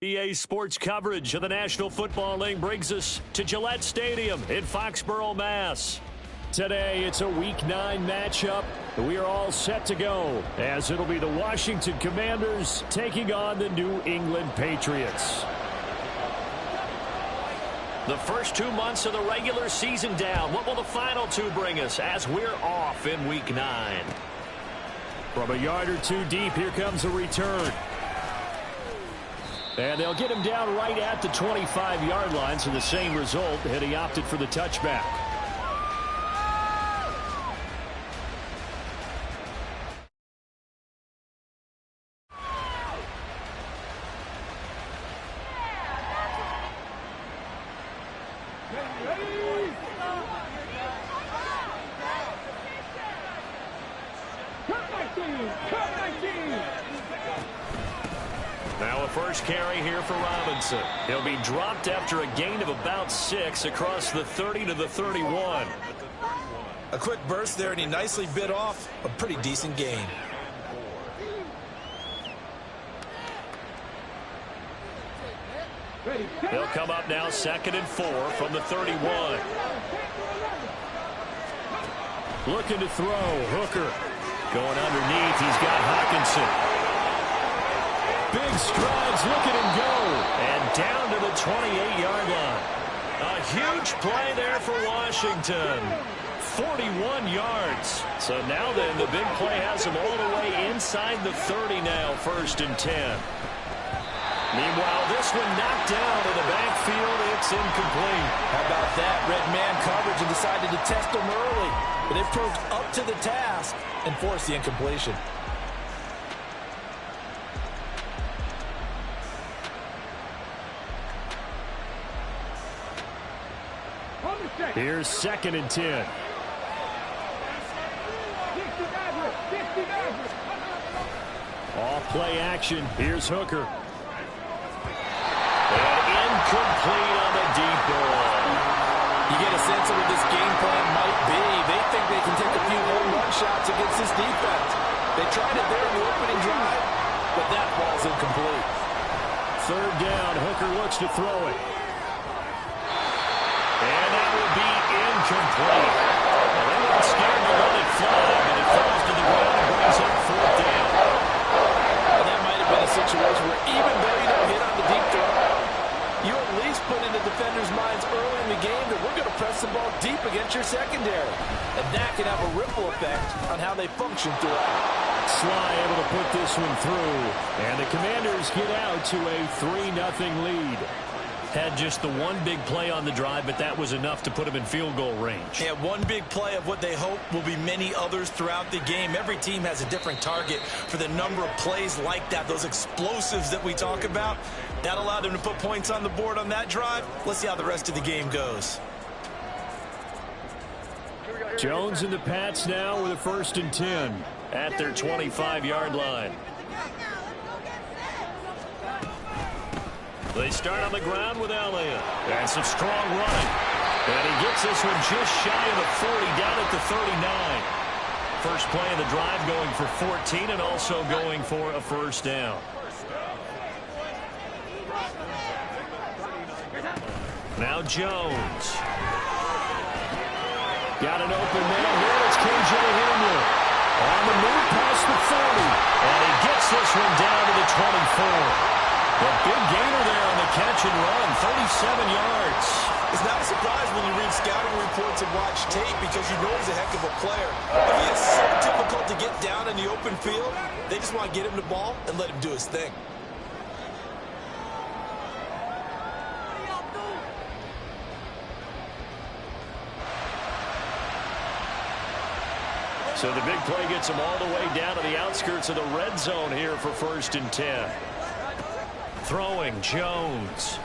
EA Sports coverage of the National Football League brings us to Gillette Stadium in Foxborough, Mass. Today, it's a Week 9 matchup. We are all set to go, as it'll be the Washington Commanders taking on the New England Patriots. The first 2 months of the regular season down. What will the final 2 bring us as we're off in Week 9? From a yard or 2 deep, here comes a return. And they'll get him down right at the 25-yard line, so the same result, and he opted for the touchback. Now a first carry here for Robinson. He'll be dropped after a gain of about 6 across the 30 to the 31. A quick burst there, and he nicely bit off a pretty decent gain. They'll come up now 2nd and 4 from the 31. Looking to throw. Hooker going underneath. He's got Hockenson. Big strides, look at him go. And down to the 28-yard line. A huge play there for Washington. 41 yards. So now then, the big play has him all the way inside the 30 now, 1st and 10. Meanwhile, this one knocked down in the backfield. It's incomplete. How about that? Red man coverage and decided to test him early. But they proved up to the task and forced the incompletion. Here's 2nd and 10. Off play action. Here's Hooker. And incomplete on the deep ball. You get a sense of what this game plan might be. They think they can take a few home run shots against this defense. They tried it there in the opening drive, but that ball's incomplete. 3rd down. Hooker looks to throw it. And that will be incomplete. Well, they weren't scared to let it fly, and it falls to the ground and brings up 4th down. And that might have been a situation where even though you don't hit on the deep throw, you at least put in the defenders' minds early in the game that we're going to press the ball deep against your secondary. And that can have a ripple effect on how they function throughout. Sly able to put this one through, and the Commanders get out to a 3-0 lead. Had just the one big play on the drive, but that was enough to put him in field goal range. Yeah, one big play of what they hope will be many others throughout the game. Every team has a different target for the number of plays like that, those explosives that we talk about. That allowed them to put points on the board on that drive. Let's see how the rest of the game goes. Jones and the Pats now with a 1st and 10 at their 25-yard line. They start on the ground with Elliott. And some strong running. And he gets this one just shy of the 40, down at the 39. First play of the drive going for 14 and also going for a 1st down. Now Jones. Got an open man here. It's KJ Hamler. On the move past the 40. And he gets this one down to the 24. A big gainer there on the catch and run, 37 yards. It's not a surprise when you read scouting reports and watch tape because you know he's a heck of a player. But he is so difficult to get down in the open field. They just want to get him the ball and let him do his thing. So the big play gets him all the way down to the outskirts of the red zone here for 1st and 10. Throwing Jones.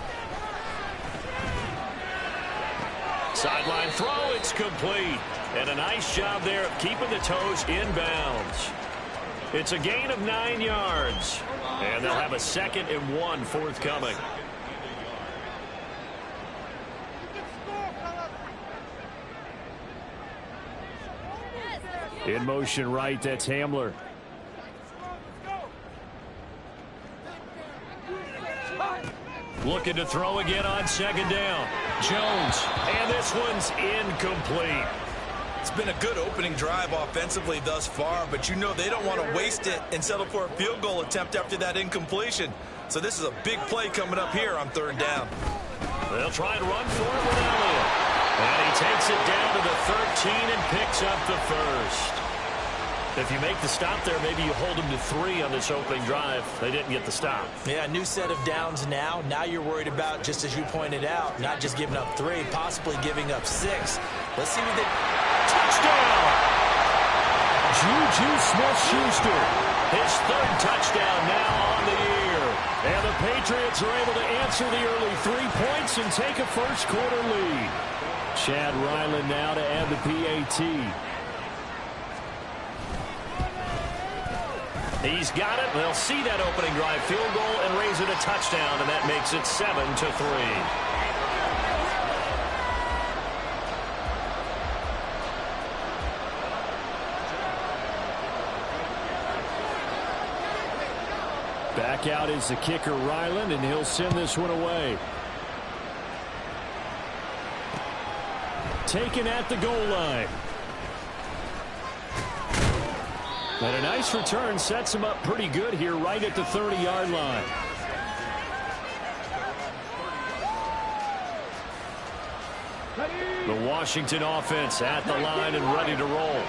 Sideline throw, it's complete. And a nice job there of keeping the toes inbounds. It's a gain of 9 yards. And they'll have a 2nd and 1 forthcoming. In motion right, that's Hamler. Looking to throw again on second down. Jones, and this one's incomplete. It's been a good opening drive offensively thus far, but you know they don't want to waste it and settle for a field goal attempt after that incompletion. So this is a big play coming up here on third down. They'll try and run for it with Elliott. And he takes it down to the 13 and picks up the first. If you make the stop there, maybe you hold them to 3 on this opening drive. They didn't get the stop. Yeah, new set of downs now. Now you're worried about, just as you pointed out, not just giving up 3, possibly giving up 6. Let's see what they... Touchdown! Juju Smith-Schuster. His 3rd touchdown now on the year. And the Patriots are able to answer the early 3 points and take a first-quarter lead. Chad Ryland now to add the PAT. He's got it. They'll see that opening drive field goal and raise it a touchdown, and that makes it 7-3. Back out is the kicker, Ryland, and he'll send this one away. Taken at the goal line. And a nice return sets him up pretty good here right at the 30-yard line. The Washington offense at the line and ready to roll.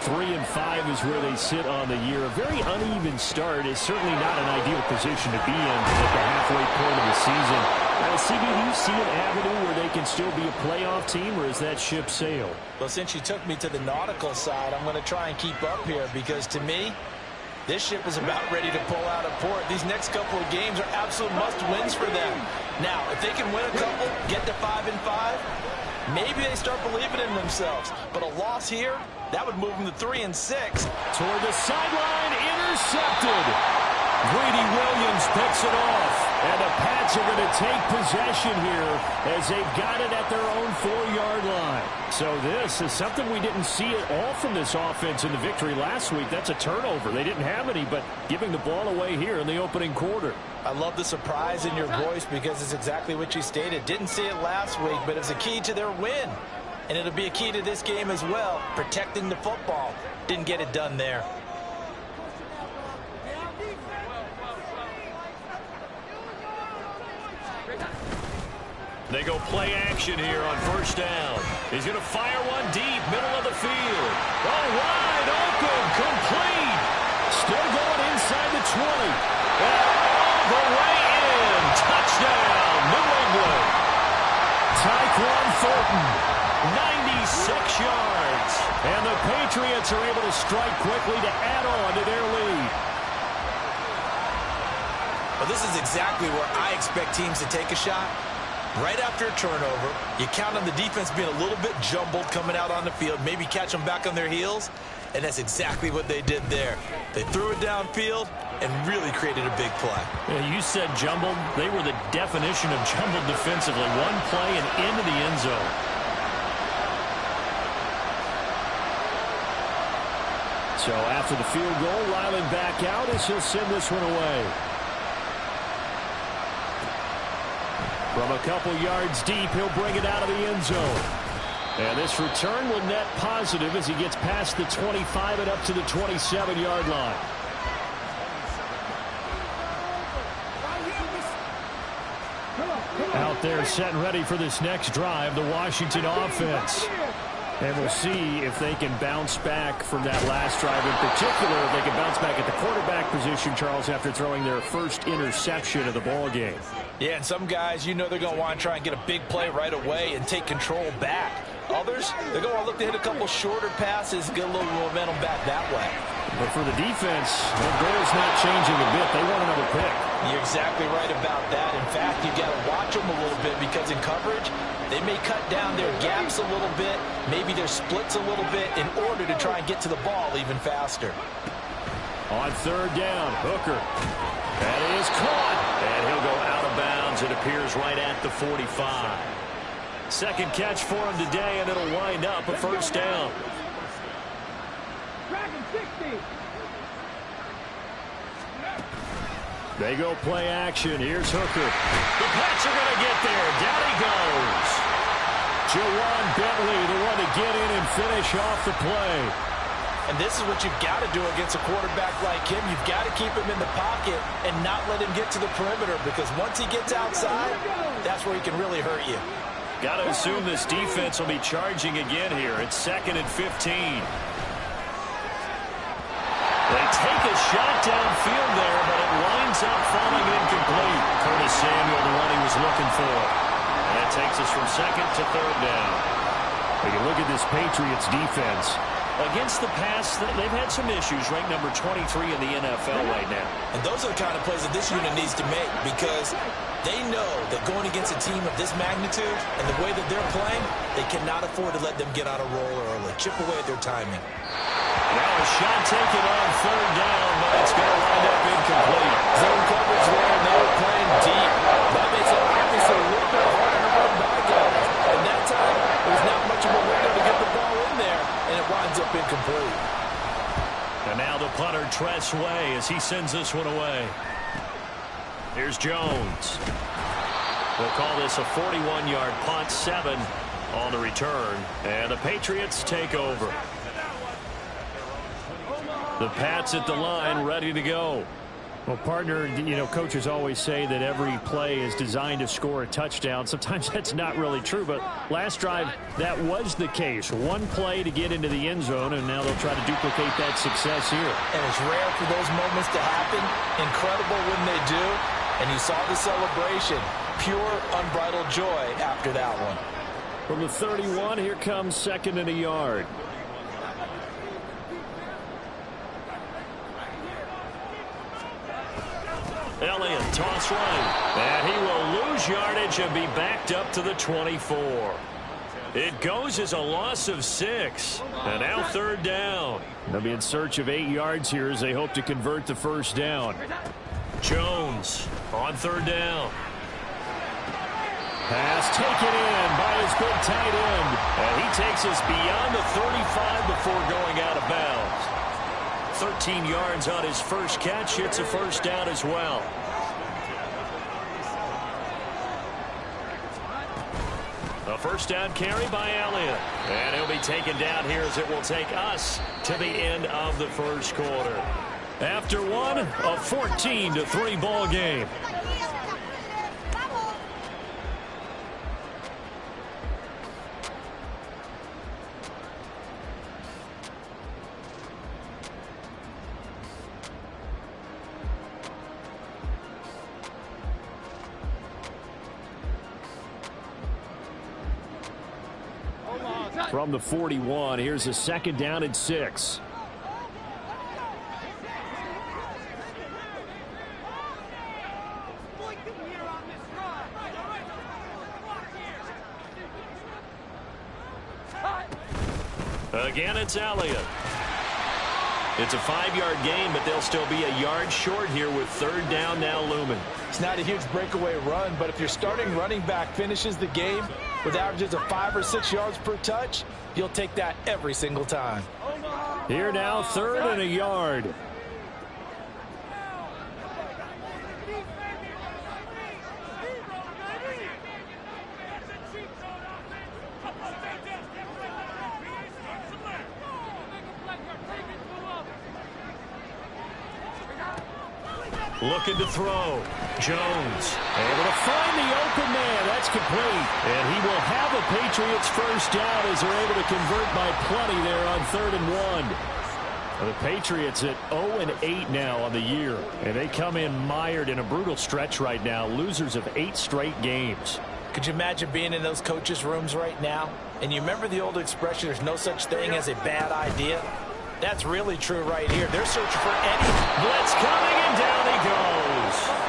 3-5 is where they sit on the year. A very uneven start is certainly not an ideal position to be in at the halfway point of the season. CB, do you see an avenue where they can still be a playoff team, or is that ship sailed? Well, since you took me to the nautical side, I'm going to try and keep up here, because to me, this ship is about ready to pull out of port. These next couple of games are absolute must-wins for them. Now, if they can win a couple, get to 5-5, maybe they start believing in themselves. But a loss here, that would move them to 3-6. Toward the sideline, intercepted. Greedy Williams picks it off. And the Pats are going to take possession here as they've got it at their own 4-yard line. So this is something we didn't see at all from this offense in the victory last week. That's a turnover. They didn't have any, but giving the ball away here in the opening quarter. I love the surprise in your voice, because it's exactly what you stated. Didn't see it last week, but it's a key to their win. And it'll be a key to this game as well, protecting the football. Didn't get it done there. They go play action here on first down. He's going to fire one deep, middle of the field. Oh, wide open, complete. Still going inside the 20. And all the way in. Touchdown, New England. Tyquan Thornton, 96 yards. And the Patriots are able to strike quickly to add on to their lead. Well, this is exactly where I expect teams to take a shot. Right after a turnover, you count on the defense being a little bit jumbled coming out on the field, maybe catch them back on their heels, and that's exactly what they did there. They threw it downfield and really created a big play. Yeah, you said jumbled. They were the definition of jumbled defensively. One play and into the end zone. So after the field goal, Ryland back out as he'll send this one away. From a couple yards deep, he'll bring it out of the end zone. And this return will net positive as he gets past the 25 and up to the 27-yard line. Out there set and ready for this next drive, the Washington offense. And we'll see if they can bounce back from that last drive. In particular, if they can bounce back at the quarterback position, Charles, after throwing their first interception of the ball game. Yeah, and some guys, you know they're going to want to try and get a big play right away and take control back. Others, they're going to want to look to hit a couple shorter passes, get a little momentum back that way. But for the defense, their goal is not changing a bit. They want another pick. You're exactly right about that. In fact, you got to watch them a little bit, because in coverage, they may cut down their gaps a little bit, maybe their splits a little bit, in order to try and get to the ball even faster. On third down, Hooker. That is caught. And he'll go out of bounds. It appears right at the 45. Second catch for him today, and it'll wind up a first down. They go play action. Here's Hooker. The Pats are going to get there. Down he goes. Jawan Bentley, the one to get in and finish off the play. And this is what you've got to do against a quarterback like him. You've got to keep him in the pocket and not let him get to the perimeter, because once he gets outside, that's where he can really hurt you. Got to assume this defense will be charging again here. It's 2nd and 15. They take a shot downfield there, but it winds up falling incomplete. Curtis Samuel, the one he was looking for. And that takes us from 2nd to 3rd down. We can look at this Patriots defense. Against the pass, they've had some issues, ranked number 23 in the NFL right now. And those are the kind of plays that this unit needs to make, because they know that going against a team of this magnitude and the way that they're playing, they cannot afford to let them get out of roll early, chip away at their timing. Now a shot taken on 3rd down, but it's going to wind up incomplete. Zone coverage there, and they were playing deep. That makes it obviously a little bit harder to run by guys. And that time, there's not much of a window to get the ball in there, and it winds up incomplete. And now the punter, Tress Way, as he sends this one away. Here's Jones. We'll call this a 41-yard punt, 7 on the return. And the Patriots take over. The Pats at the line, ready to go. Well, partner, you know, coaches always say that every play is designed to score a touchdown. Sometimes that's not really true, but last drive, that was the case. One play to get into the end zone, and now they'll try to duplicate that success here. And it's rare for those moments to happen. Incredible when they do. And you saw the celebration. Pure, unbridled joy after that one. From the 31, here comes 2nd and a yard. Elliott, toss right. And he will lose yardage and be backed up to the 24. It goes as a loss of 6. And now 3rd down. They'll be in search of 8 yards here as they hope to convert the 1st down. Jones on 3rd down. Pass taken in by his big tight end. And he takes us beyond the 35 before going out of bounds. 13 yards on his first catch. It's a 1st down as well. A 1st down carry by Elliott. And he'll be taken down here as it will take us to the end of the 1st quarter. After one, a 14-3 ball game. From the 41, here's a 2nd down and 6. Again, it's Elliott. It's a 5-yard gain, but they'll still be a yard short here with 3rd down now looming. It's not a huge breakaway run, but if your starting running back finishes the game with averages of 5 or 6 yards per touch, you'll take that every single time. Here now, 3rd and a yard. Looking to throw. Jones able to find the open man. That's complete. And he will have a Patriots 1st down as they're able to convert by plenty there on 3rd and 1. The Patriots at 0-8 now on the year. And they come in mired in a brutal stretch right now. Losers of 8 straight games. Could you imagine being in those coaches' rooms right now? And you remember the old expression, there's no such thing as a bad idea? That's really true right here. They're searching for any blitz coming, and down he goes.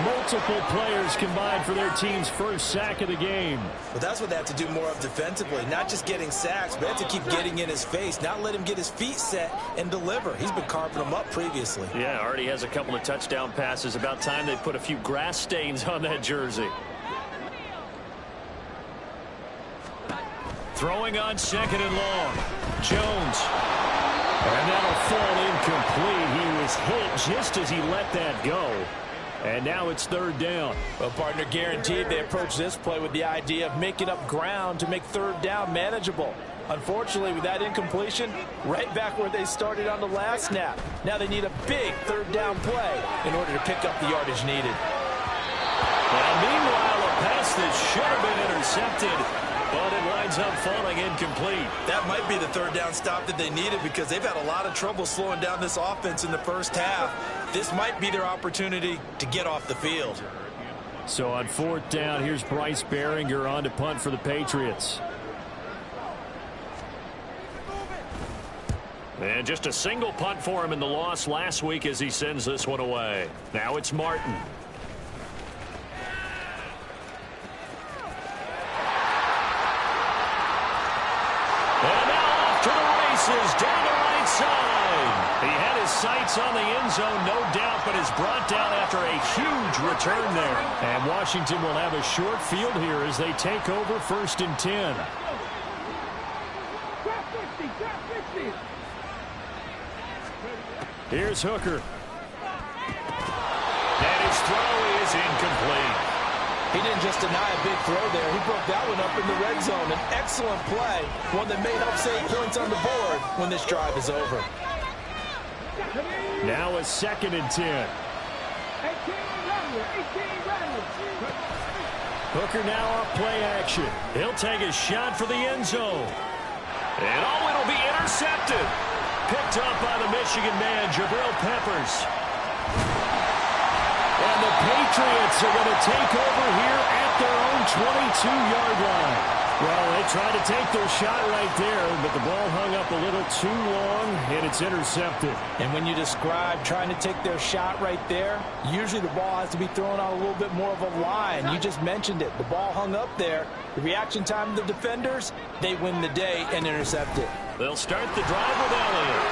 Multiple players combined for their team's 1st sack of the game. Well, that's what they have to do more of defensively. Not just getting sacks, but they have to keep getting in his face. Not let him get his feet set and deliver. He's been carving them up previously. Yeah, already has a couple of touchdown passes. About time they put a few grass stains on that jersey. Throwing on 2nd and long. Jones. And that'll fall incomplete. He was hit just as he let that go. And now it's third down. Well, partner, guaranteed they approach this play with the idea of making up ground to make third down manageable. Unfortunately, with that incompletion, right back where they started on the last snap. Now they need a big third down play in order to pick up the yardage needed. Well, meanwhile, a pass that should have been intercepted, but it winds up falling incomplete. That might be the third down stop that they needed because they've had a lot of trouble slowing down this offense in the first half. This might be their opportunity to get off the field. So on fourth down, here's Bryce Baringer on to punt for the Patriots. And just a single punt for him in the loss last week as he sends this one away. Now it's Martin. And now off to the races down the right side. He had his sights on the end zone, no doubt, but is brought down after a huge return there. And Washington will have a short field here as they take over first and 10. Here's Hooker. And his throw is incomplete. He didn't just deny a big throw there. He broke that one up in the red zone. An excellent play, one that may help save points on the board when this drive is over. Now a second and 10. Hooker now off play action. He'll take a shot for the end zone. And oh, it'll be intercepted. Picked up by the Michigan man, Jabril Peppers. And the Patriots are going to take over here at their own 22-yard line. Well, they tried to take their shot right there, but the ball hung up a little too long, and it's intercepted. And when you describe trying to take their shot right there, usually the ball has to be thrown on a little bit more of a line. You just mentioned it. The ball hung up there. The reaction time of the defenders, they win the day and intercept it. They'll start the drive with Elliott.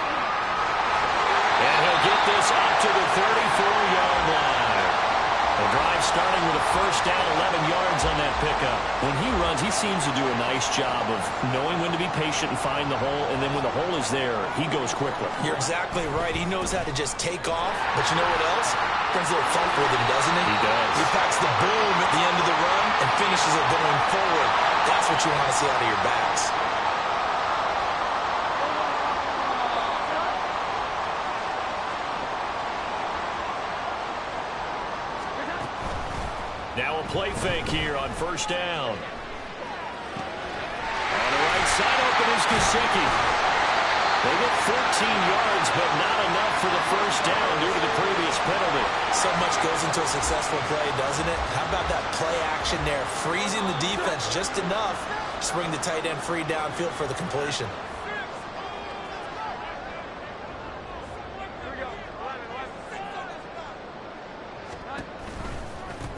And he'll get this up to the 34-yard line. The drive starting with a first down, 11 yards on that pickup. When he runs, he seems to do a nice job of knowing when to be patient and find the hole, and then when the hole is there, he goes quickly. You're exactly right. He knows how to just take off, but you know what else? Brings a little thump with him, doesn't he? He does. He packs the boom at the end of the run and finishes it going forward. That's what you want to see out of your backs. Now a play fake here on first down. On the right side open is Gesicki. They get 14 yards, but not enough for the first down due to the previous penalty. So much goes into a successful play, doesn't it? How about that play action there? Freezing the defense just enough to bring the tight end free downfield for the completion.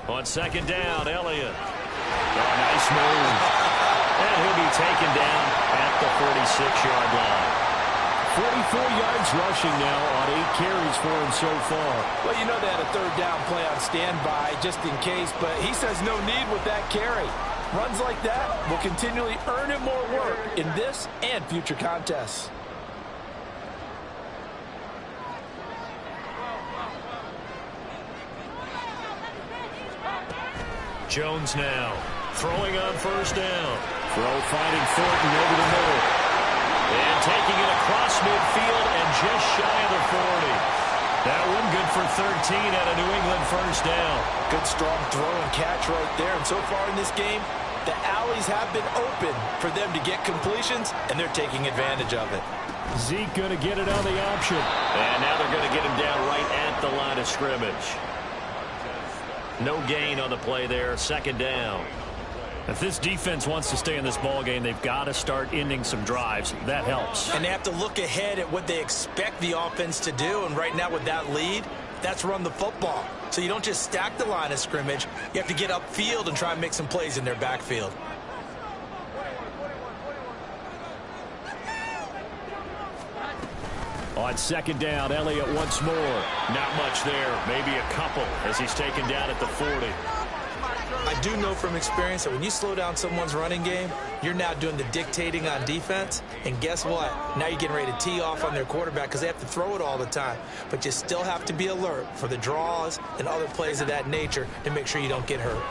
On second down, Elliott. Oh, nice move. And he'll be taken down at the 46-yard line. 44 yards rushing now on 8 carries for him so far. Well, you know they had a third down play on standby just in case, but he says no need with that carry. Runs like that will continually earn him more work in this and future contests. Jones now throwing on first down. Throw finding Thornton over the middle. And taking it across midfield and just shy of the 40. That one good for 13 at a New England first down. Good strong throw and catch right there. And so far in this game, the alleys have been open for them to get completions, and they're taking advantage of it. Zeke going to get it on the option. And now they're going to get him down right at the line of scrimmage. No gain on the play there, second down. If this defense wants to stay in this ball game, they've got to start ending some drives. That helps. And they have to look ahead at what they expect the offense to do. And right now with that lead, that's run the football. So you don't just stack the line of scrimmage. You have to get upfield and try and make some plays in their backfield. On second down, Elliott once more. Not much there, maybe a couple as he's taken down at the 40. I do know from experience that when you slow down someone's running game, you're now doing the dictating on defense. And guess what? Now you're getting ready to tee off on their quarterback because they have to throw it all the time. But you still have to be alert for the draws and other plays of that nature to make sure you don't get hurt.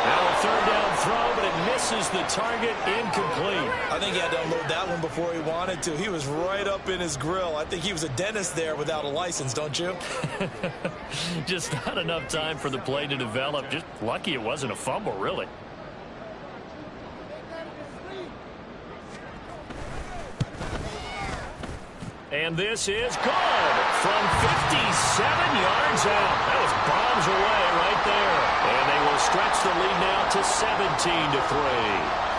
Now a third down throw, but it misses the target, incomplete. I think he had to unload that one before he wanted to. He was right up in his grill. I think he was a dentist there without a license, don't you? Just not enough time for the play to develop. Just lucky it wasn't a fumble, really. And this is good from 57 yards out. That was bombs away right there. And they will stretch the lead now to 17-3.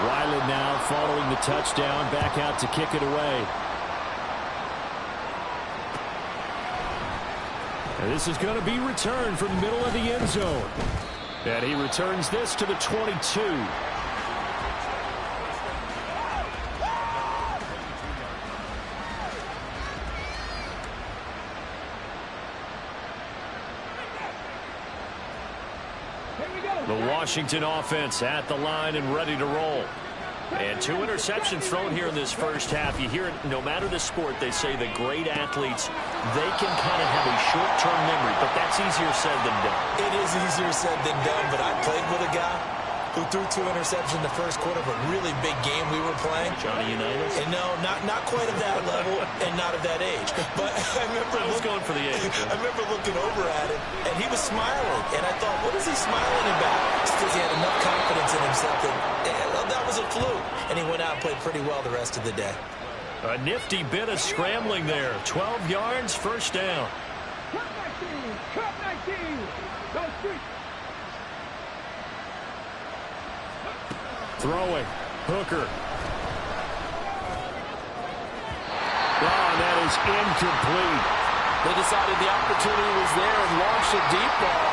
Weiland now following the touchdown, back out to kick it away. And this is going to be returned from the middle of the end zone. And he returns this to the 22. The Washington offense at the line and ready to roll. And 2 interceptions thrown here in this first half. You hear it, no matter the sport, they say the great athletes, they can kind of have a short-term memory, but that's easier said than done. It is easier said than done, but I played with a guy who threw 2 interceptions in the first quarter of a really big game we were playing. Johnny Unitas? And no, not quite of that level and not of that age. But I remember going for the age. I remember looking over at him, and he was smiling. And I thought, what is he smiling about? It's because he had enough confidence in himself that was a fluke. And he went out and played pretty well the rest of the day. A nifty bit of scrambling there. 12 yards, first down. Cut 19, go street. Throwing. Hooker. Oh, that is incomplete. They decided the opportunity was there and launched a deep ball,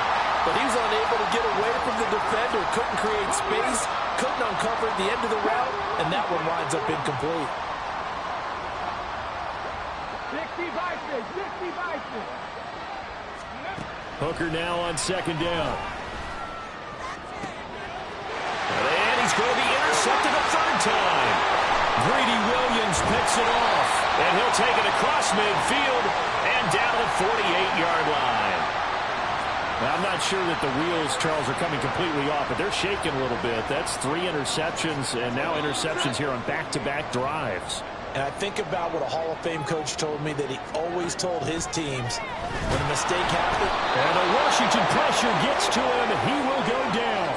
but he was unable to get away from the defender, couldn't create space, couldn't uncover the end of the route, and that one winds up incomplete. 60 Bison. Hooker now on second down. And he's going to be intercepted a third time. Greedy Williams picks it off, and he'll take it across midfield and down to the 48-yard line. Now, I'm not sure that the wheels, Charles, are coming completely off, but they're shaking a little bit. That's 3 interceptions, and now interceptions here on back-to-back drives. And I think about what a Hall of Fame coach told me that he always told his teams when a mistake happened. And the Washington pressure gets to him, and he will go down.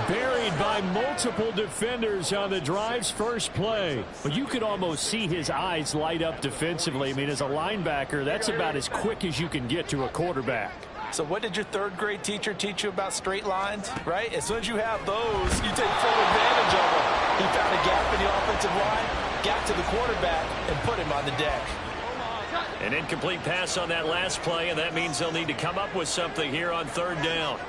Buried by multiple defenders on the drive's first play. But you could almost see his eyes light up defensively. I mean, as a linebacker, that's about as quick as you can get to a quarterback. So what did your third-grade teacher teach you about straight lines, right? As soon as you have those, you take full advantage of them. He found a gap in the offensive line, got to the quarterback, and put him on the deck. An incomplete pass on that last play, and that means they'll need to come up with something here on third down.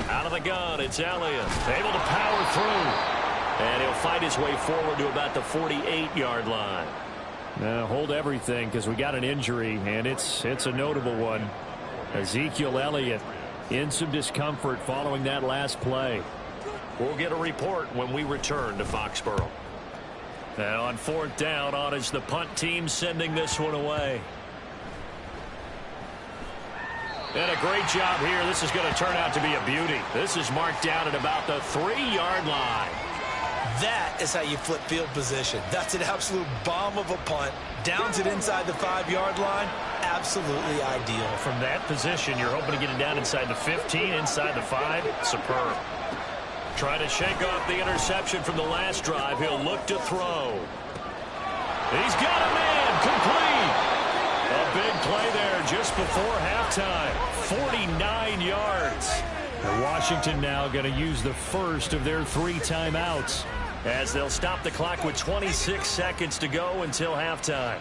Out of the gun, it's Elliott. Able to power through. And he'll fight his way forward to about the 48-yard line. Now hold everything because we got an injury, and it's a notable one. Ezekiel Elliott in some discomfort following that last play. We'll get a report when we return to Foxborough. And on fourth down, on is the punt team sending this one away. And a great job here. This is going to turn out to be a beauty. This is marked down at about the 3-yard line. That is how you flip field position. That's an absolute bomb of a punt. Downs it inside the 5-yard line. Absolutely ideal. From that position, you're hoping to get it down inside the 15, inside the 5. Superb. Trying to shake off the interception from the last drive. He'll look to throw. He's got a man. Complete. A big play there just before halftime. 49 yards. And Washington now going to use the first of their 3 timeouts as they'll stop the clock with 26 seconds to go until halftime.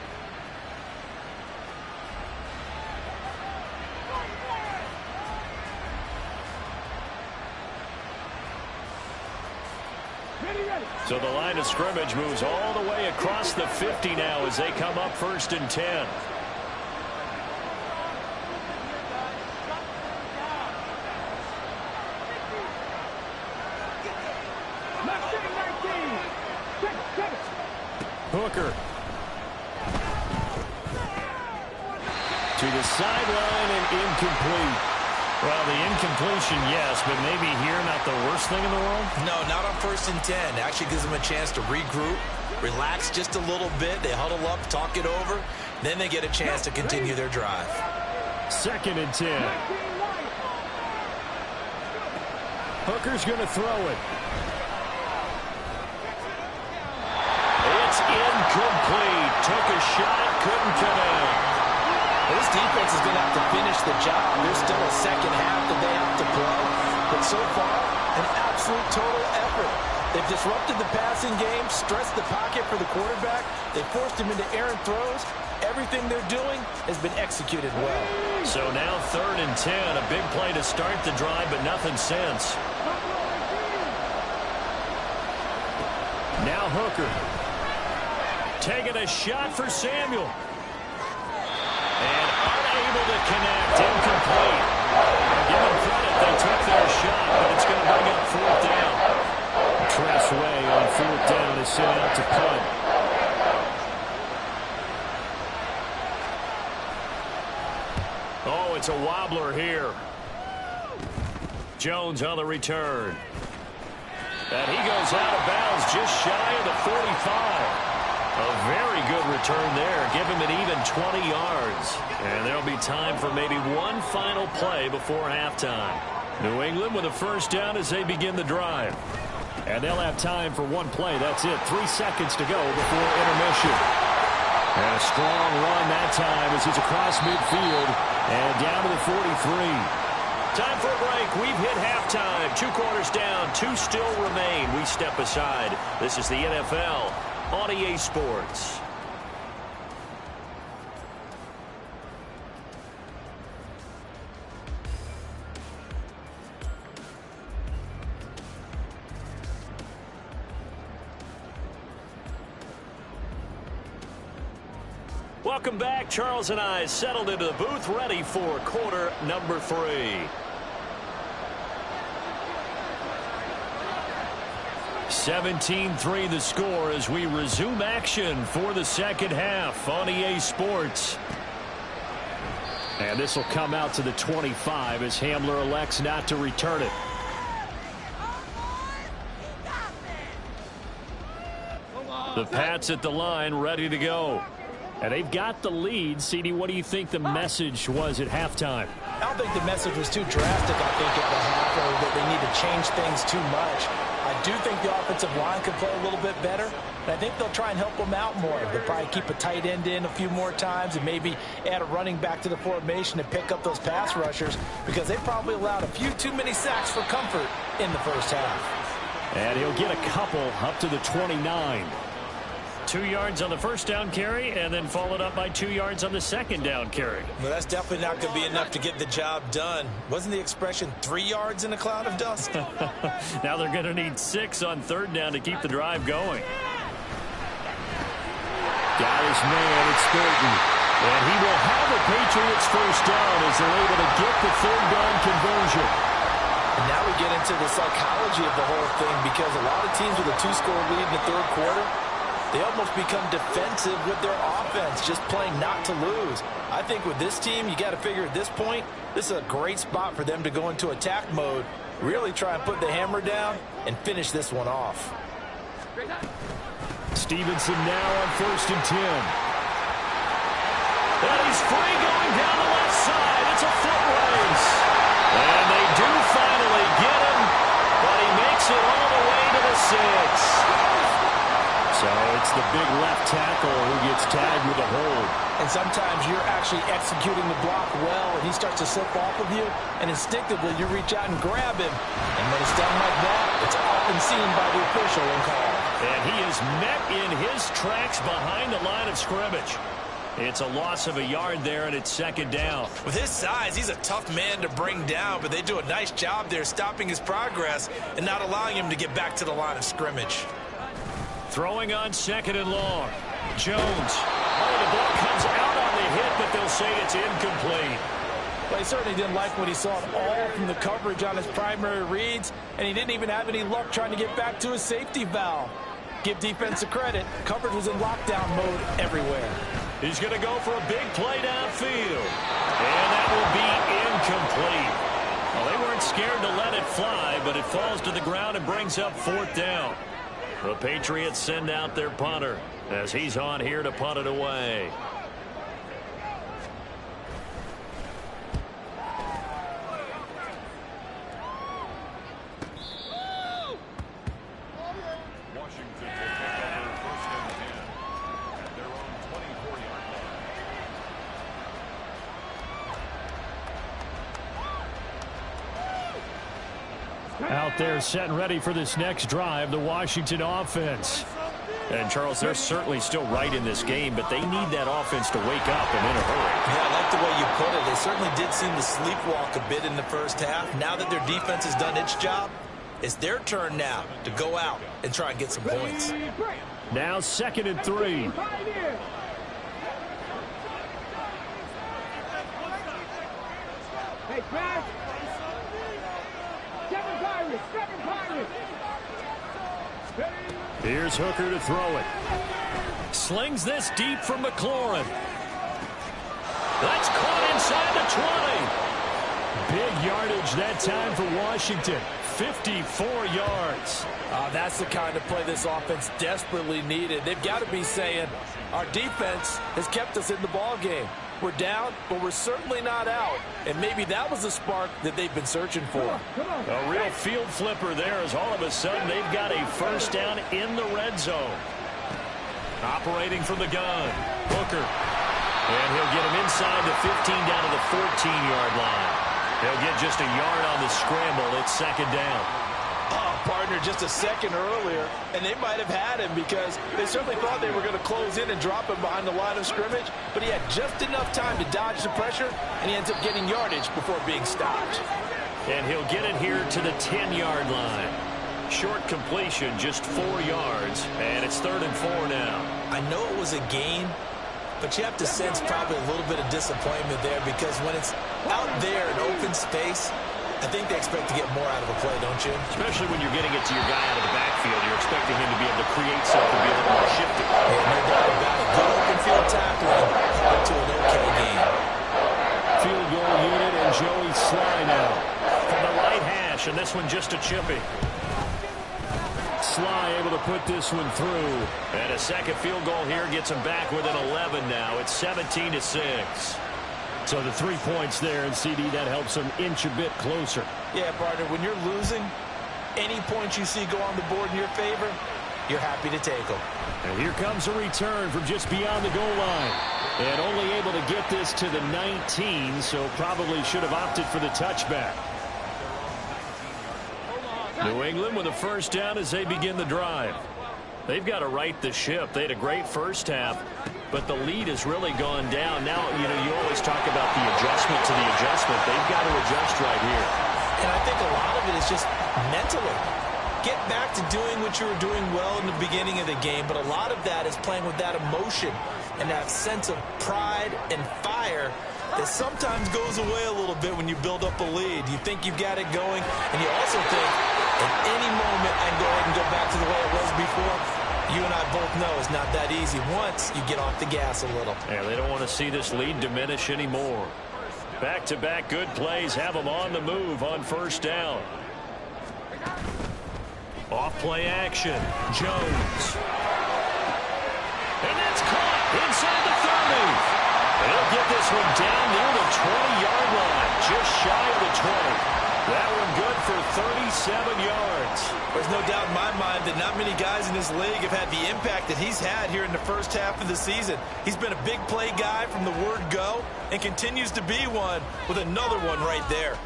So the line of scrimmage moves all the way across the 50 now as they come up 1st and 10. Hooker. To the sideline and incomplete. Well, the incompletion, yes, but maybe here not the worst thing in the world? No, not on 1st and 10. Actually gives them a chance to regroup, relax just a little bit. They huddle up, talk it over. Then they get a chance to continue their drive. 2nd and 10. Hooker's going to throw it. It's incomplete. Took a shot, couldn't connect. This defense is going to have to finish the job. There's still a second half that they have to play. But so far, an absolute total effort. They've disrupted the passing game, stressed the pocket for the quarterback. They forced him into errant throws. Everything they're doing has been executed well. So now 3rd and 10. A big play to start the drive, but nothing since. Now Hooker. Taking a shot for Samuel. And unable to connect, incomplete. I'll give them credit, they took their shot, but it's going to bring up 4th down. Tress Way on 4th down is sent out to punt. Oh, it's a wobbler here. Jones on the return. And he goes out of bounds just shy of the 45. A very good return there. Give him an even 20 yards. And there'll be time for maybe one final play before halftime. New England with a 1st down as they begin the drive. And they'll have time for one play. That's it. 3 seconds to go before intermission. And a strong run that time as he's across midfield and down to the 43. Time for a break. We've hit halftime. 2 quarters down. 2 still remain. We step aside. This is the NFL on EA Sports. Welcome back. Charles and I settled into the booth, ready for quarter number 3. 17-3 the score as we resume action for the 2nd half on EA Sports. And this will come out to the 25 as Hamler elects not to return it. The Pats at the line, ready to go. And they've got the lead. CD, what do you think the message was at halftime? I don't think the message was too drastic, I think, at the half, or that they need to change things too much. I do think the offensive line could play a little bit better, and I think they'll try and help them out more. They'll probably keep a tight end in a few more times and maybe add a running back to the formation to pick up those pass rushers, because they probably allowed a few too many sacks for comfort in the 1st half. And he'll get a couple up to the 29. 2 yards on the 1st down carry, and then followed up by 2 yards on the 2nd down carry. Well, that's definitely not going to be enough to get the job done. Wasn't the expression 3 yards in a cloud of dust? Now they're going to need 6 on 3rd down to keep the drive going. Got his man, it's Burton. And he will have a Patriots 1st down as they're able to get the 3rd down conversion. And now we get into the psychology of the whole thing, because a lot of teams with a 2-score lead in the 3rd quarter, they almost become defensive with their offense, just playing not to lose. I think with this team, you got to figure at this point, this is a great spot for them to go into attack mode, really try and put the hammer down and finish this one off. Stevenson now on 1st and 10. And he's free going down the left side. It's a foot race. And they do finally get him, but he makes it all the way to the 6. So it's the big left tackle who gets tagged with a hold. And sometimes you're actually executing the block well, and he starts to slip off of you, and instinctively you reach out and grab him. And when it's done like that, it's often seen by the official and called. And he is met in his tracks behind the line of scrimmage. It's a loss of a yard there, and it's 2nd down. With his size, he's a tough man to bring down, but they do a nice job there stopping his progress and not allowing him to get back to the line of scrimmage. Throwing on 2nd and long. Jones. Oh, the ball comes out on the hit, but they'll say it's incomplete. Well, he certainly didn't like what he saw at all from the coverage on his primary reads, and he didn't even have any luck trying to get back to his safety valve. Give defense the credit. Coverage was in lockdown mode everywhere. He's going to go for a big play downfield. And that will be incomplete. Well, they weren't scared to let it fly, but it falls to the ground and brings up 4th down. The Patriots send out their punter as he's on here to punt it away. Out there set and ready for this next drive, the Washington offense. And, Charles, they're certainly still right in this game, but they need that offense to wake up and in a hurry. Yeah, I like the way you put it. They certainly did seem to sleepwalk a bit in the first half. Now that their defense has done its job, it's their turn now to go out and try and get some points. Now 2nd and 3. Hey, pass. 7 Pirates, 7 Pirates. Here's Hooker to throw it. Slings this deep from McLaurin. That's caught inside the 20. Big yardage that time for Washington. 54 yards. That's the kind of play this offense desperately needed. They've got to be saying, our defense has kept us in the ball game. We're down, but we're certainly not out. And maybe that was the spark that they've been searching for. A real field flipper there as all of a sudden they've got a 1st down in the red zone. Operating from the gun, Hooker. And he'll get him inside the 15 down to the 14-yard line. He'll get just a yard on the scramble. It's 2nd down. Partner just a second earlier, and they might have had him because they certainly thought they were going to close in and drop him behind the line of scrimmage, but he had just enough time to dodge the pressure, and he ends up getting yardage before being stopped. And he'll get it here to the 10-yard line. Short completion, just 4 yards, and it's 3rd and 4 now. I know it was a gain, but you have to sense probably a little bit of disappointment there because when it's out there in open space, I think they expect to get more out of a play, don't you? Especially when you're getting it to your guy out of the backfield. You're expecting him to be able to create something, be a little more shifty. Yeah, no doubt about it. Good open field tackling to an okay game. Field goal unit and Joey Sly now from the right hash, and this one just a chippy. Sly able to put this one through. And a second field goal here gets him back within 11 now. It's 17-6. So the 3 points there, and CD, that helps them inch a bit closer. Yeah, partner, when you're losing, any points you see go on the board in your favor, you're happy to take them. And here comes a return from just beyond the goal line. And only able to get this to the 19, so probably should have opted for the touchback. New England with a 1st down as they begin the drive. They've got to right the ship. They had a great first half, but the lead has really gone down. Now, you always talk about the adjustment to the adjustment. They've got to adjust right here. And I think a lot of it is just mentally. Get back to doing what you were doing well in the beginning of the game, but a lot of that is playing with that emotion and that sense of pride and fire that sometimes goes away a little bit when you build up a lead. You think you've got it going, and you also think at any moment I can go ahead and go back to the way it was before. You and I both know it's not that easy once you get off the gas a little. Yeah, they don't want to see this lead diminish anymore. Back-to-back good plays have them on the move on 1st down. Off play action. Jones. And that's caught inside the 30. They'll get this one down near the 20-yard line, just shy of the 20. That one good for 37 yards. There's no doubt in my mind that not many guys in this league have had the impact that he's had here in the first half of the season. He's been a big play guy from the word go and continues to be one with another one right there.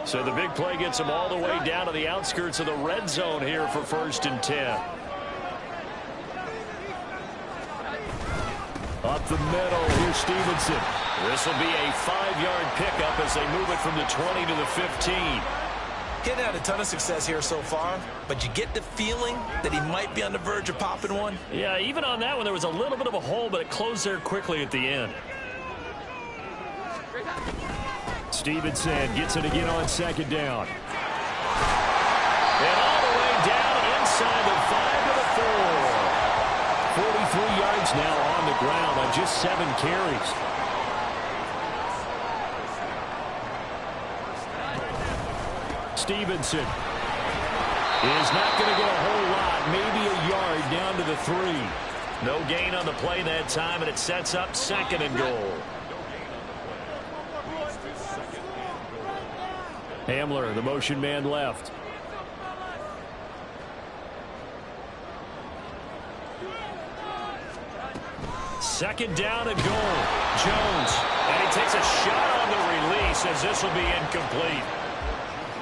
So the big play gets him all the way down to the outskirts of the red zone here for 1st and 10. Up the middle, here's Stevenson. This will be a 5-yard pickup as they move it from the 20 to the 15. Getting had a ton of success here so far, but you get the feeling that he might be on the verge of popping one. Yeah, even on that one, there was a little bit of a hole, but it closed there quickly at the end. Stevenson gets it again on 2nd down. And all the way down inside the 5. Jones now on the ground on just 7 carries. Stevenson is not going to get a whole lot, maybe a yard down to the 3. No gain on the play that time, and it sets up 2nd and goal. Hamler, the motion man left. Second down and goal. Jones, and he takes a shot on the release as this will be incomplete.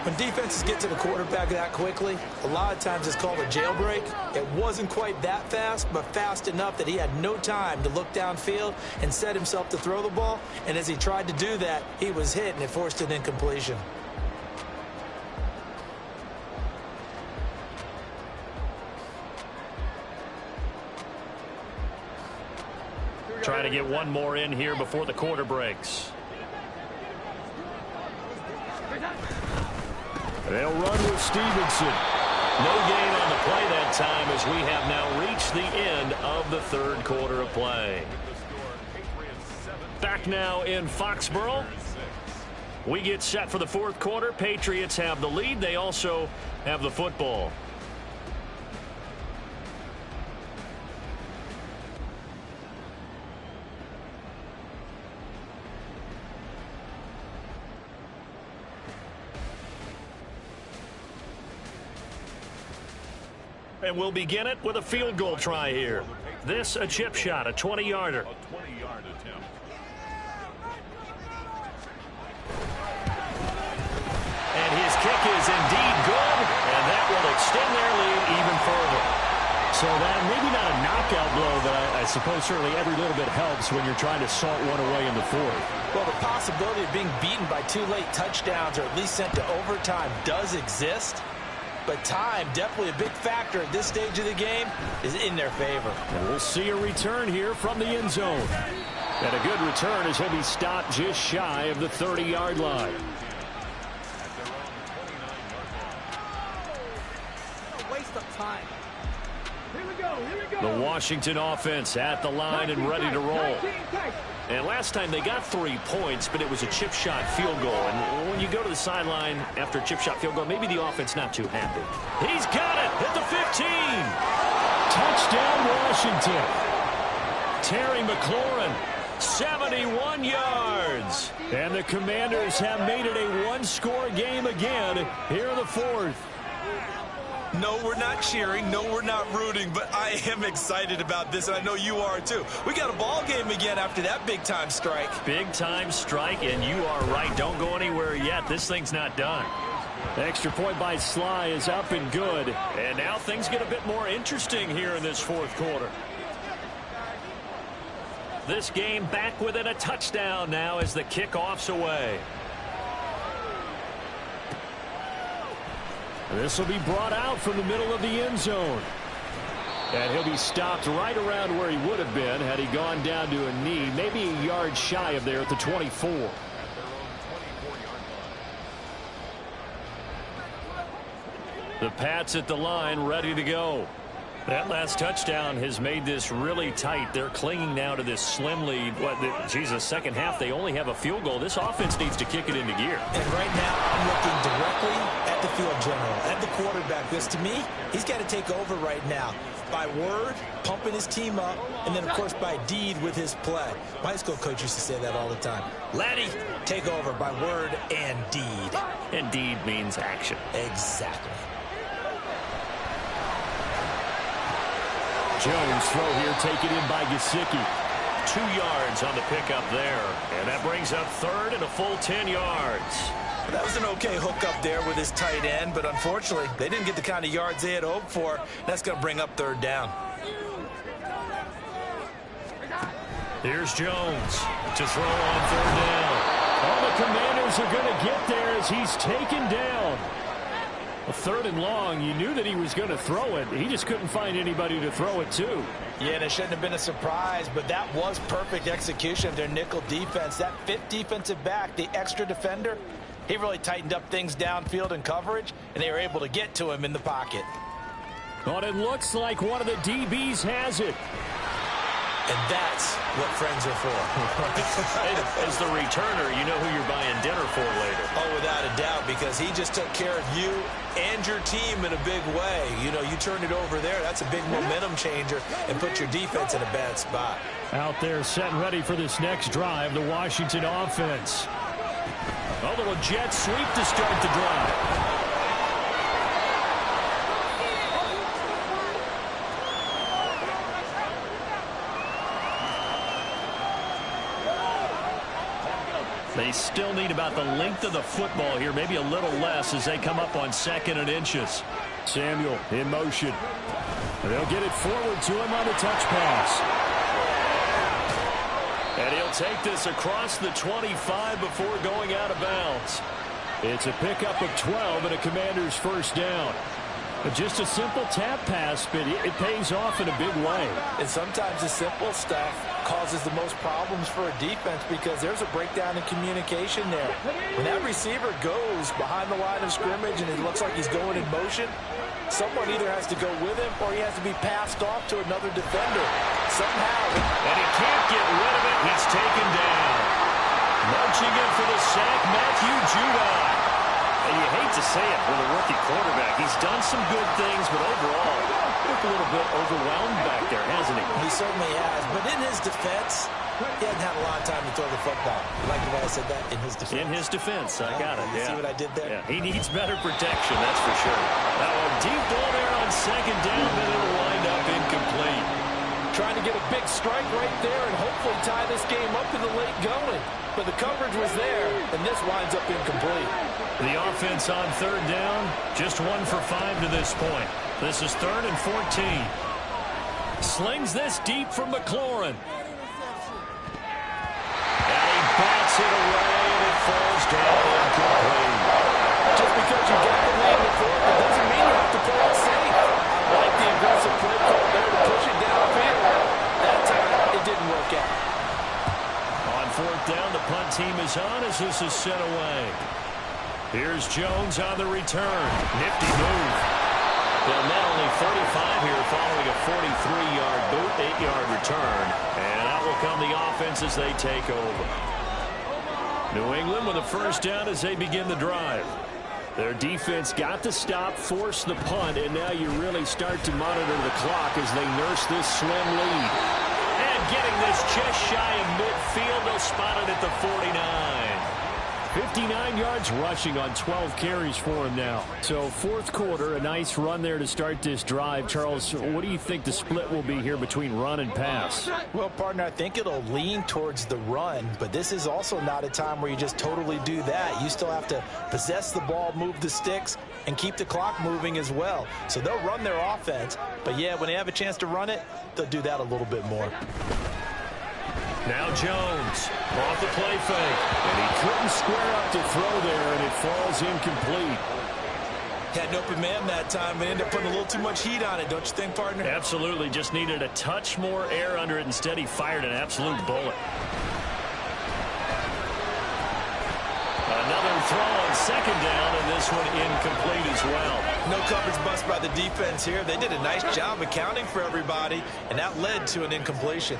When defenses get to the quarterback that quickly, a lot of times it's called a jailbreak. It wasn't quite that fast, but fast enough that he had no time to look downfield and set himself to throw the ball. And as he tried to do that, he was hit, and it forced an incompletion. Try to get one more in here before the quarter breaks. They'll run with Stevenson. No gain on the play that time as we have now reached the end of the 3rd quarter of play. Back now in Foxborough. We get set for the 4th quarter. Patriots have the lead. They also have the football. And we'll begin it with a field goal try here. This a chip shot, a 20-yarder. And his kick is indeed good, and that will extend their lead even further. So that maybe not a knockout blow, but I suppose certainly every little bit helps when you're trying to salt one away in the 4th. Well, the possibility of being beaten by 2 late touchdowns or at least sent to overtime does exist. But time, definitely a big factor at this stage of the game, is in their favor. And we'll see a return here from the end zone. And a good return as he'll be stopped just shy of the 30-yard line. Waste of time. Here we go. The Washington offense at the line and ready to roll. And last time they got 3 points, but it was a chip shot field goal. And when you go to the sideline after a chip shot field goal, maybe the offense not too happy. He's got it at the 15. Touchdown, Washington. Terry McLaurin, 71 yards. And the Commanders have made it a 1-score game again here in the 4th. No, we're not cheering. No, we're not rooting, but I am excited about this, and I know you are too. We got a ball game again after that big-time strike. Big-time strike, and you are right. Don't go anywhere yet. This thing's not done. The extra point by Sly is up and good. And now things get a bit more interesting here in this 4th quarter. This game back within a touchdown now as the kickoff's away. This will be brought out from the middle of the end zone. And he'll be stopped right around where he would have been had he gone down to a knee, maybe a yard shy of there at the 24. The Pats at the line ready to go. That last touchdown has made this really tight. They're clinging now to this slim lead. Jesus, second half, they only have a field goal. This offense needs to kick it into gear. And right now, I'm looking directly at the field general, at the quarterback. Because to me, he's got to take over right now. By word, pumping his team up, and then, of course, by deed with his play. My high school coach used to say that all the time. Laddie, take over by word and deed. And deed means action. Exactly. Jones throw here taken in by Gesicki. 2 yards on the pickup there. And that brings up 3rd and a full 10 yards. That was an okay hook up there with his tight end, but unfortunately, they didn't get the kind of yards they had hoped for. That's going to bring up 3rd down. Here's Jones to throw on 3rd down. All the Commanders are going to get there as he's taken down. A 3rd and long, you knew that he was going to throw it. He just couldn't find anybody to throw it to. Yeah, and it shouldn't have been a surprise, but that was perfect execution of their nickel defense. That 5th defensive back, the extra defender, he really tightened up things downfield in coverage, and they were able to get to him in the pocket. But it looks like one of the DBs has it. And that's what friends are for. As the returner, you know who you're buying dinner for later. Oh, without a doubt, because he just took care of you and your team in a big way. You know, you turned it over there. That's a big momentum changer and put your defense in a bad spot. Out there set and ready for this next drive, the Washington offense. A little jet sweep to start the drive. They still need about the length of the football here, maybe a little less as they come up on 2nd and inches. Samuel in motion. They'll get it forward to him on the touch pass. And he'll take this across the 25 before going out of bounds. It's a pickup of 12 and a Commander's first down. But just a simple tap pass, but it pays off in a big way. And sometimes the simple stuff causes the most problems for a defense because there's a breakdown in communication there. When that receiver goes behind the line of scrimmage and it looks like he's going in motion, someone either has to go with him or he has to be passed off to another defender. Somehow. And he can't get rid of it. He's taken down. Marching in for the sack, Matthew Judon. And you hate to say it with a rookie quarterback. He's done some good things, but overall, looked a little bit overwhelmed back there, hasn't he? He certainly has. But in his defense, he hasn't had a lot of time to throw the football. You like the way I said that? In his defense. In his defense. I got it. You see what I did there? Yeah, he needs better protection, that's for sure. Now a deep ball there on 2nd down, then it'll wind up incomplete. Trying to get a big strike right there and hopefully tie this game up in the late going. But the coverage was there, and this winds up incomplete. The offense on 3rd down, just 1 for 5 to this point. This is 3rd and 14. Slings this deep from McLaurin. And he bats it away, and it falls down incomplete. Just because you got the lead before, it doesn't mean you have to play it safe. I like the aggressive play call there to push it downfield. That time, it didn't work out. On 4th down, the punt team is on as this is sent away. Here's Jones on the return. Nifty move. Well, now only 45 here following a 43-yard boot, 8-yard return. And out will come the offense as they take over. New England with a first down as they begin the drive. Their defense got the stop, forced the punt, and now you really start to monitor the clock as they nurse this slim lead. And getting this just shy of midfield, they'll spot it at the 49. 59 yards rushing on 12 carries for him now. So 4th quarter, a nice run there to start this drive. Charles, what do you think the split will be here between run and pass? Well, partner, I think it'll lean towards the run, but this is also not a time where you just totally do that. You still have to possess the ball, move the sticks, and keep the clock moving as well. So they'll run their offense, but yeah, when they have a chance to run it, they'll do that a little bit more. Now Jones off the play fake, and he couldn't square up to throw there, and it falls incomplete. Had an open man that time, but ended up putting a little too much heat on it, don't you think, partner? Absolutely, just needed a touch more air under it. Instead, he fired an absolute bullet. Another throw on 2nd down, and this one incomplete as well. No coverage bust by the defense here. They did a nice job accounting for everybody, and that led to an incompletion.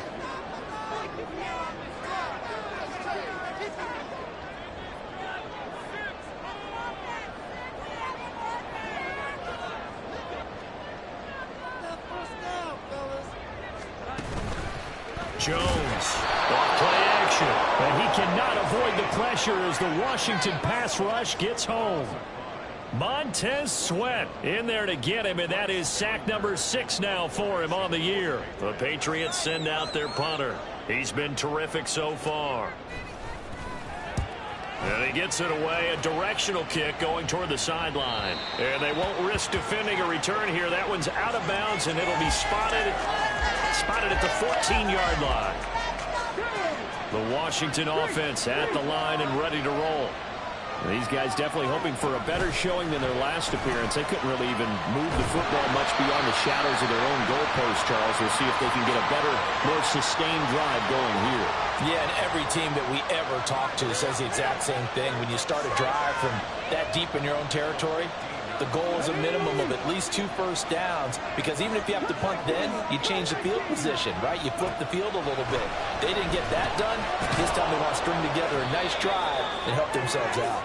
Jones, off play action, and he cannot avoid the pressure as the Washington pass rush gets home. Montez Sweat in there to get him, and that is sack number 6 now for him on the year. The Patriots send out their punter. He's been terrific so far. And he gets it away, a directional kick going toward the sideline. And they won't risk defending a return here. That one's out of bounds, and it'll be spotted at the 14-yard line. The Washington offense at the line and ready to roll. And these guys definitely hoping for a better showing than their last appearance. They couldn't really even move the football much beyond the shadows of their own goalpost, Charles. We'll see if they can get a better, more sustained drive going here. Yeah, and every team that we ever talk to says the exact same thing. When you start a drive from that deep in your own territory, The goal is a minimum of at least 2 first downs, because even if you have to punt then, you change the field position, right? You flip the field a little bit. They didn't get that done. This time they want to string together a nice drive and help themselves out.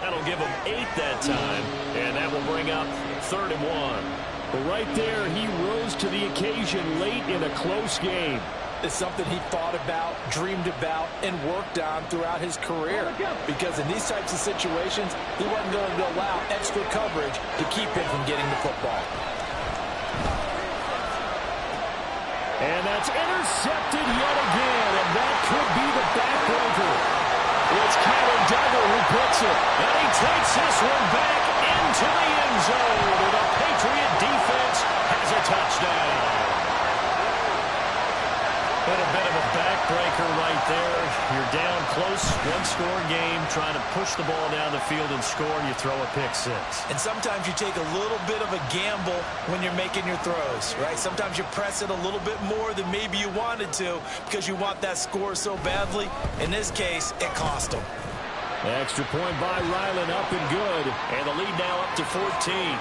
That'll give them 8 that time, and that will bring up 3rd and 1. But right there, he rose to the occasion late in a close game. It's something he thought about, dreamed about, and worked on throughout his career. Because in these types of situations, he wasn't going to allow extra coverage to keep him from getting the football. And that's intercepted yet again, and that could be the backbreaker. It's Kyler Duggar who picks it, and he takes this one back into the end zone. And the Patriot defense has a touchdown. Been a bit of a backbreaker right there. You're down close, one-score game, trying to push the ball down the field and score, and you throw a pick 6. And sometimes you take a little bit of a gamble when you're making your throws, right? Sometimes you press it a little bit more than maybe you wanted to because you want that score so badly. In this case, it cost them. Extra point by Ryland, up and good. And the lead now up to 14.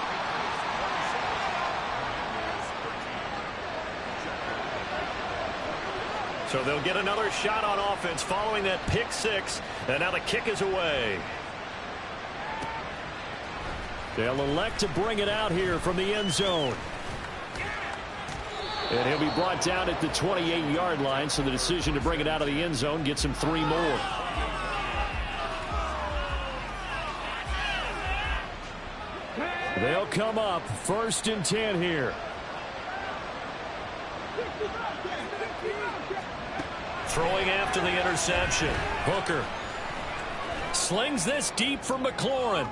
So they'll get another shot on offense following that pick 6. And now the kick is away. They'll elect to bring it out here from the end zone. And he'll be brought down at the 28-yard line, so the decision to bring it out of the end zone gets him 3 more. They'll come up 1st and 10 here. Throwing after the interception. Hooker slings this deep for McLaurin.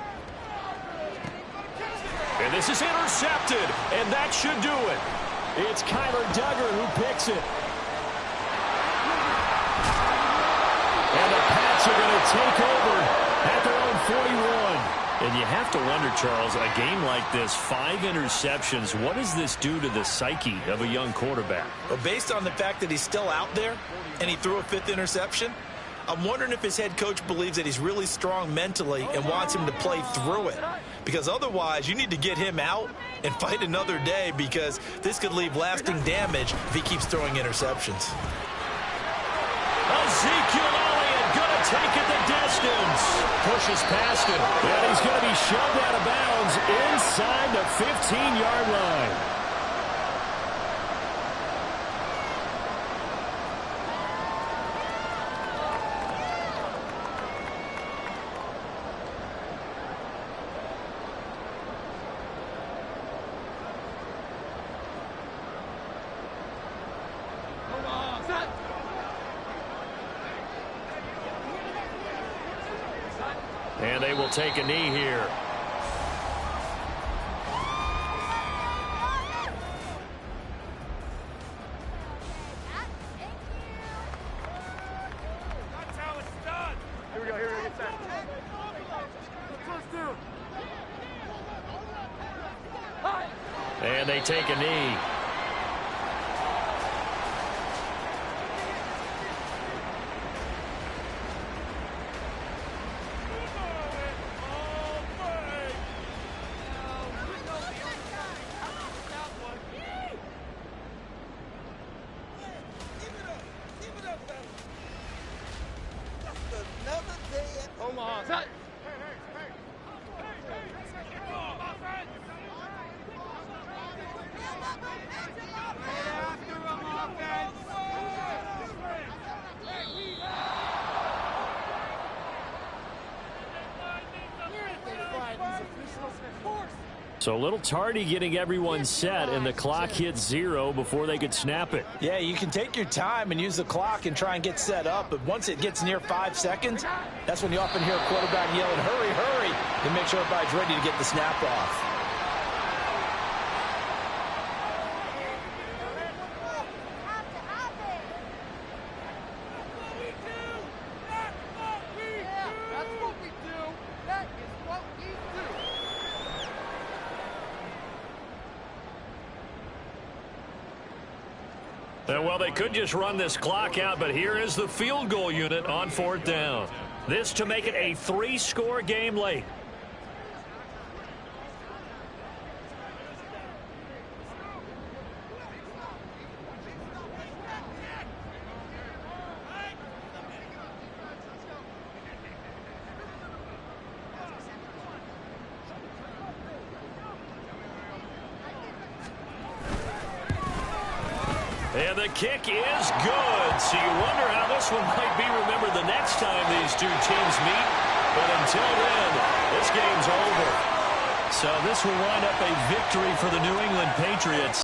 And this is intercepted, and that should do it. It's Kyler Duggar who picks it. And the Pats are going to take over at their own 41. And you have to wonder, Charles, a game like this, 5 interceptions, what does this do to the psyche of a young quarterback? Well, based on the fact that he's still out there and he threw a 5th interception, I'm wondering if his head coach believes that he's really strong mentally and wants him to play through it. Because otherwise, you need to get him out and fight another day, because this could leave lasting damage if he keeps throwing interceptions. Ezekiel Elliott going to take it the distance. Pushes past him. And he's going to be shoved out of bounds inside the 15-yard line. And they will take a knee here. That's how it's done. Here we go, get that. And they take a knee. So a little tardy getting everyone set, and the clock hits 0 before they could snap it. Yeah, you can take your time and use the clock and try and get set up, but once it gets near 5 seconds, that's when you often hear a quarterback yelling, hurry, hurry, to make sure everybody's ready to get the snap off. Well, they could just run this clock out, but here is the field goal unit on 4th down. This to make it a 3-score game late. And the kick is good. So you wonder how this one might be remembered the next time these two teams meet. But until then, this game's over. So this will wind up a victory for the New England Patriots.